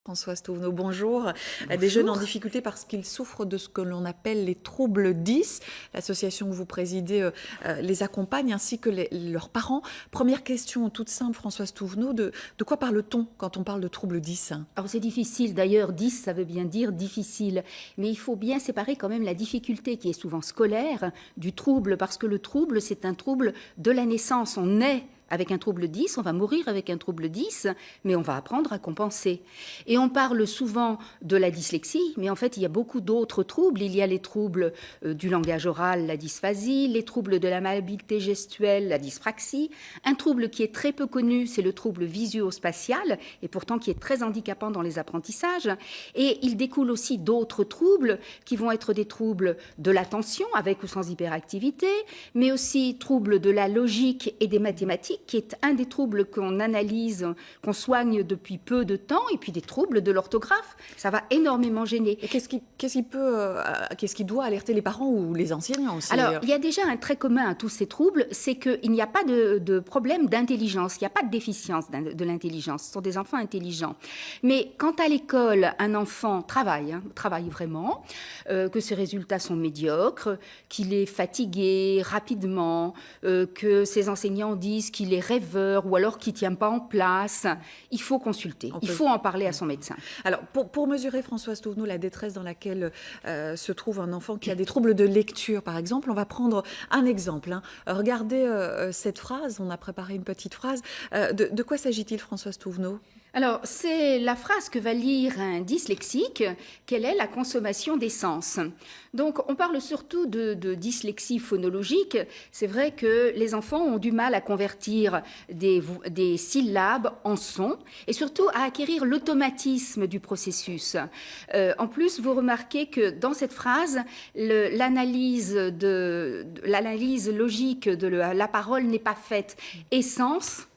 Françoise Touvenot, bonjour. Bonjour. Des jeunes en difficulté parce qu'ils souffrent de ce que l'on appelle les troubles 10. L'association que vous présidez les accompagne ainsi que leurs parents. Première question toute simple, Françoise Touvenot, de quoi parle-t-on quand on parle de troubles 10? Alors c'est difficile, d'ailleurs 10 ça veut bien dire difficile, mais il faut bien séparer quand même la difficulté qui est souvent scolaire du trouble, parce que le trouble c'est un trouble de la naissance, on naît avec un trouble 10, on va mourir avec un trouble 10, mais on va apprendre à compenser. Et on parle souvent de la dyslexie, mais en fait, il y a beaucoup d'autres troubles. Il y a les troubles du langage oral, la dysphasie, les troubles de la malhabileté gestuelle, la dyspraxie. Un trouble qui est très peu connu, c'est le trouble visuo-spatial, et pourtant qui est très handicapant dans les apprentissages. Et il découle aussi d'autres troubles qui vont être des troubles de l'attention, avec ou sans hyperactivité, mais aussi troubles de la logique et des mathématiques, qui est un des troubles qu'on analyse, qu'on soigne depuis peu de temps, et puis des troubles de l'orthographe. Ça va énormément gêner. Et qu'est-ce qui doit alerter les parents ou les enseignants aussi? Alors, il y a déjà un trait commun à tous ces troubles, c'est qu'il n'y a pas de problème d'intelligence, il n'y a pas de déficience de l'intelligence. Ce sont des enfants intelligents. Mais quand à l'école, un enfant travaille vraiment, que ses résultats sont médiocres, qu'il est fatigué rapidement, que ses enseignants disent qu'il est rêveur ou alors qu'il ne tient pas en place, il faut consulter, il faut en parler à son médecin. Alors, pour mesurer, Françoise Touvenot, la détresse dans laquelle se trouve un enfant qui a des troubles de lecture, par exemple, on va prendre un exemple. Regardez cette phrase, on a préparé une petite phrase. De quoi s'agit-il, Françoise Touvenot? Alors, c'est la phrase que va lire un dyslexique, quelle est la consommation d'essence. Donc, on parle surtout de dyslexie phonologique. C'est vrai que les enfants ont du mal à convertir des syllabes en sons et surtout à acquérir l'automatisme du processus. En plus, vous remarquez que dans cette phrase, l'analyse logique de la parole n'est pas faite. Essence,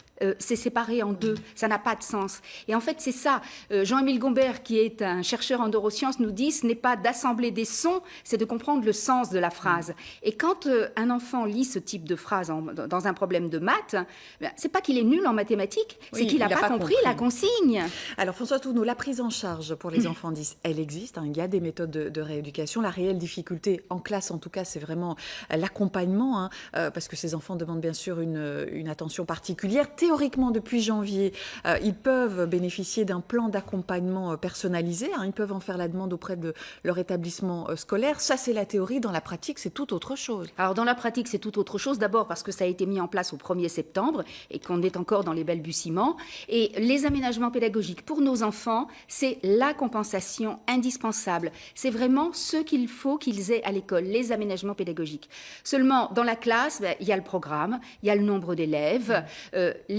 c'est séparé en deux, ça n'a pas de sens. Et en fait, c'est ça. Jean-Émile Gombert, qui est un chercheur en neurosciences, nous dit ce n'est pas d'assembler des sons, c'est de comprendre le sens de la phrase. Et quand un enfant lit ce type de phrase dans un problème de maths, c'est pas qu'il est nul en mathématiques, c'est qu'il n'a pas compris la consigne. Alors, Françoise Touvenot, la prise en charge pour les enfants 10, elle existe. Il y a des méthodes de rééducation. La réelle difficulté, en classe en tout cas, c'est vraiment l'accompagnement, parce que ces enfants demandent bien sûr une attention particulière. Théoriquement, depuis janvier, ils peuvent bénéficier d'un plan d'accompagnement personnalisé. Ils peuvent en faire la demande auprès de leur établissement scolaire. Ça, c'est la théorie. Dans la pratique, c'est tout autre chose. Alors, dans la pratique, c'est tout autre chose. D'abord parce que ça a été mis en place au 1er septembre et qu'on est encore dans les balbutiements. Et les aménagements pédagogiques pour nos enfants, c'est la compensation indispensable. C'est vraiment ce qu'il faut qu'ils aient à l'école, les aménagements pédagogiques. Seulement, dans la classe, il y a le programme, il y a le nombre d'élèves,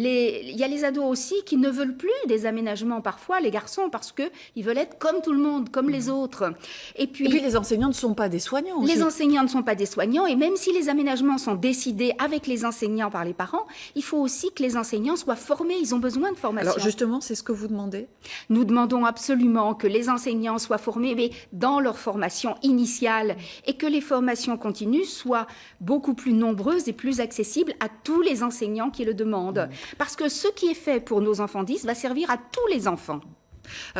il y a les ados aussi qui ne veulent plus des aménagements parfois, les garçons, parce qu'ils veulent être comme tout le monde, comme les autres. Et puis les enseignants ne sont pas des soignants aussi. Les enseignants ne sont pas des soignants, et même si les aménagements sont décidés avec les enseignants par les parents, il faut aussi que les enseignants soient formés, ils ont besoin de formation. Alors justement, c'est ce que vous demandez? Nous demandons absolument que les enseignants soient formés, mais dans leur formation initiale, et que les formations continues soient beaucoup plus nombreuses et plus accessibles à tous les enseignants qui le demandent. Parce que ce qui est fait pour nos enfants 10 va servir à tous les enfants.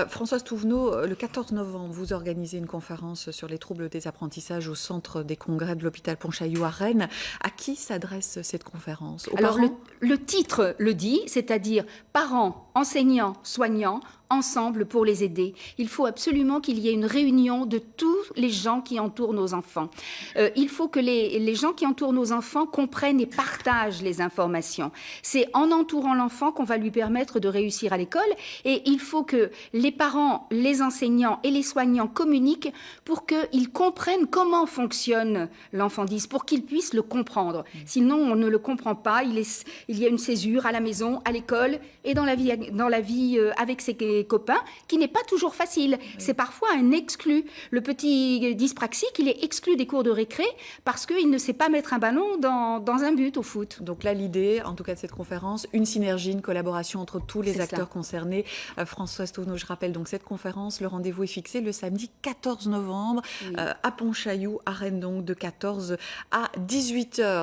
Françoise Touvenot, le 14 novembre, vous organisez une conférence sur les troubles des apprentissages au centre des congrès de l'hôpital Pontchaillou à Rennes. À qui s'adresse cette conférence? Aux Alors, parents? le titre le dit, c'est-à-dire parents, enseignants, soignants, ensemble pour les aider. Il faut absolument qu'il y ait une réunion de tous les gens qui entourent nos enfants. Il faut que les gens qui entourent nos enfants comprennent et partagent les informations. C'est en entourant l'enfant qu'on va lui permettre de réussir à l'école, et il faut que les parents, les enseignants et les soignants communiquent pour qu'ils comprennent comment fonctionne l'enfant 10, pour qu'ils puissent le comprendre. Sinon, on ne le comprend pas. Il y a une césure à la maison, à l'école et dans la vie avec ses copains, qui n'est pas toujours facile. C'est parfois un exclu. Le petit dyspraxique, il est exclu des cours de récré parce qu'il ne sait pas mettre un ballon dans un but au foot. Donc là, l'idée, en tout cas de cette conférence, une synergie, une collaboration entre tous les acteurs concernés. Françoise Touvenot, je rappelle donc cette conférence, le rendez-vous est fixé le samedi 14 novembre à Pontchaillou, à Rennes, donc de 14 à 18h.